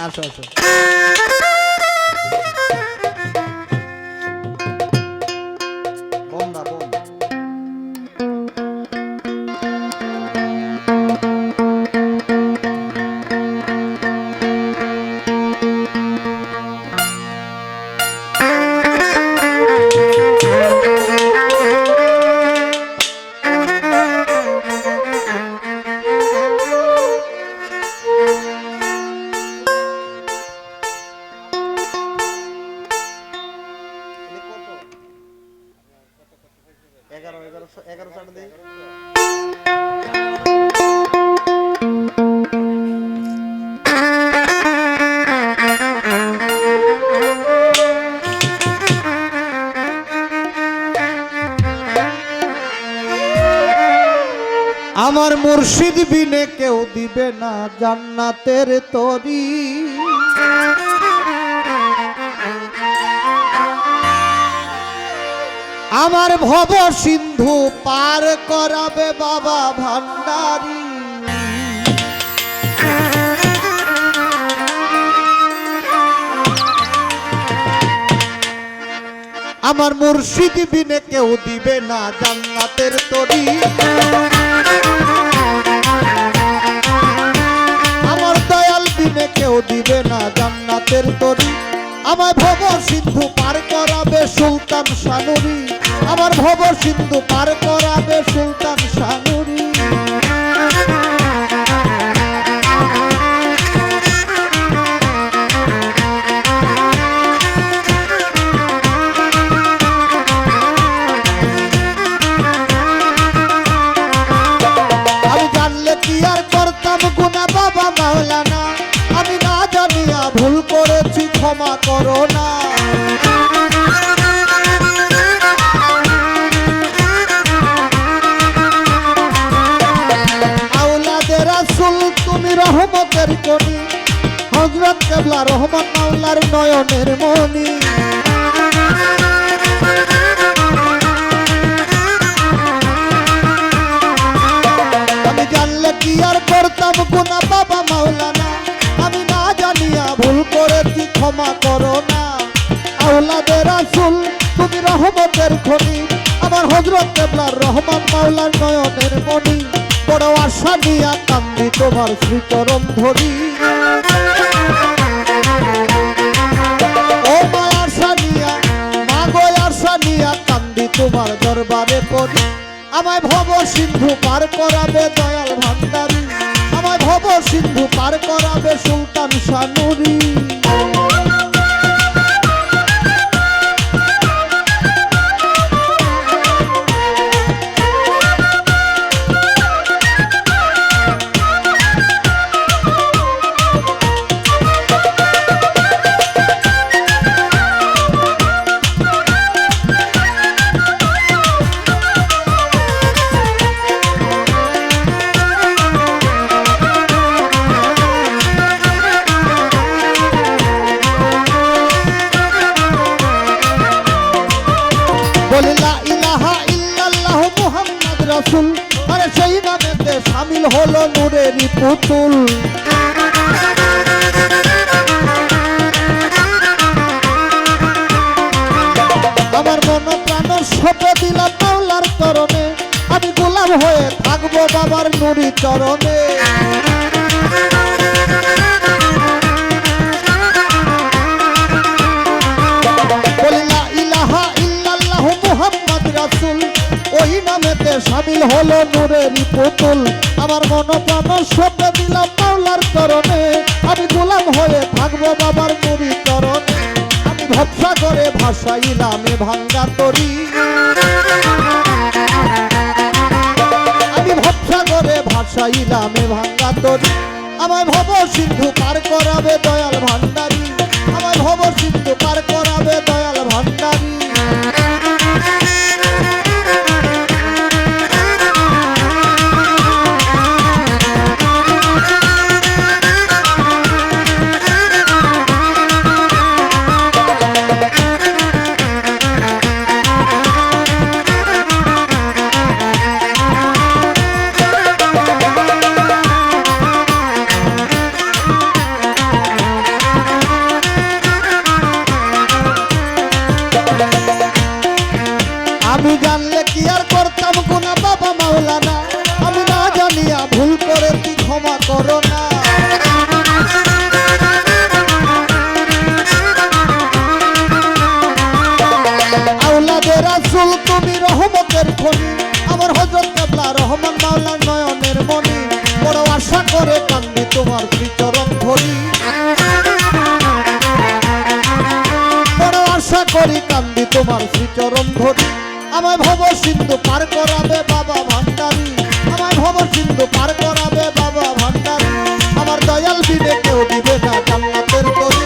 আসো আসো। বোম না বোম। আমার মুর্শিদ বিনে কেউ দিবে না জান্নাতের তরি। আমার ভব সিন্ধু পার করাবে বাবা ভান্ডারী। আমার মুর্শিদ বিনে কেউ দিবে না জান্নাতের তরি। আমার দয়াল বিনে কেউ দিবে না জান্নাতের তরি। আমার ভব সিন্ধু পার করাবে সুলতান শানুরি। আমার ভব সিন্ধু পার করাবে সুলতান শানুরি। আমি জানলে কি আর করতাম গুনাহ বাবা মাওলানা। আমি না জানিয়া ভুল করেছি ক্ষমা করো না। আওলাদে রাসূল তুমি রহমতের কণি। হযরত কেবলা রহমান মাওলার নয়নের মণি। আমি জানলে কি আর করতাম গুনাহ বাবা মাওলানা। আমি না জানিয়া ভুল করেছি ক্ষমা করো না। আওলাদে রাসূল তুমি রহমতের খনি। আমার হযরত কেবলার রহমান মাওলার নয়নের মণি। বড় আশা নিয়া কান্দি তোমার শ্রীচরণ ধরি। ও মা আশা নিয়া মা গো আশা নিয়া কান্দি তোমার দরবারে পড়ি। আমায় ভব সিন্ধু পার করাবে দয়াল ভান্ডারী। আমায় ভব সিন্ধু পার করাবে সুলতান শানুরি। বলে লা ইলাহা ইল্লাল্লাহু মুহাম্মদ রাসূল। আরে সেই নামেতে শামিল হলো নূরেরই পুতুল। আমার মন প্রাণ সঁপে দিলাম মাওলার চরণে। আমি গোলাম হয়ে থাকবো বাবার নুরি চরণে। বলে লা ইলাহা ইল্লাল্লাহু মুহাম্মদ রাসূল। ওই নামেতে শামিল হলো নূরেরই পুতুল। আমার মন প্রাণ সঁপে দিলাম মাওলার চরণে। আমি গোলাম হয়ে থাকবো বাবার নুরি চরণে। আমি ভবসাগরে ভাসাইলাম এ ভাঙ্গা তরি। আমি ভবসাগরে ভাসাইলাম এ ভাঙ্গা তরি। আমায় ভব সিন্ধু পার করাবে দয়াল ভান্ডারী। আমায় ভব সিন্ধু পার করাবে দয়াল ভান্ডারী। জান্নাতের খনি আমার হযরত কেবলা রহমান মাওলার নয়নের মনি বড় আশা করে কান্দি তোমার শ্রীচরণ ধরি বড় আশা করি কান্দি তোমার শ্রীচরণ ধরি আমায় ভব সিন্ধু পার করাবে বাবা ভান্ডারী আমায় ভব সিন্ধু পার করাবে বাবা ভান্ডারী আমার দয়াল বিনে কেউ দিবে না জান্নাতের তরি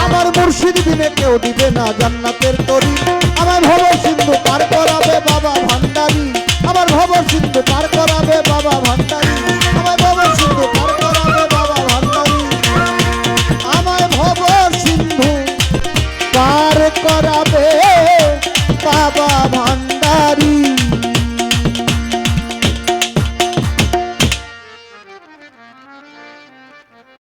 আমার মুর্শিদ বিনে কেউ দিবে না জান্নাতের তরি আমায় ভব সিন্ধু পার করাবে বাবা ভান্ডারী আমার ভব সিন্ধু পার করাবে বাবা ভান্ডারী আমায় ভব সিন্ধু পার করাবে বাবা ভান্ডারী আমায় ভব সিন্ধু পার করা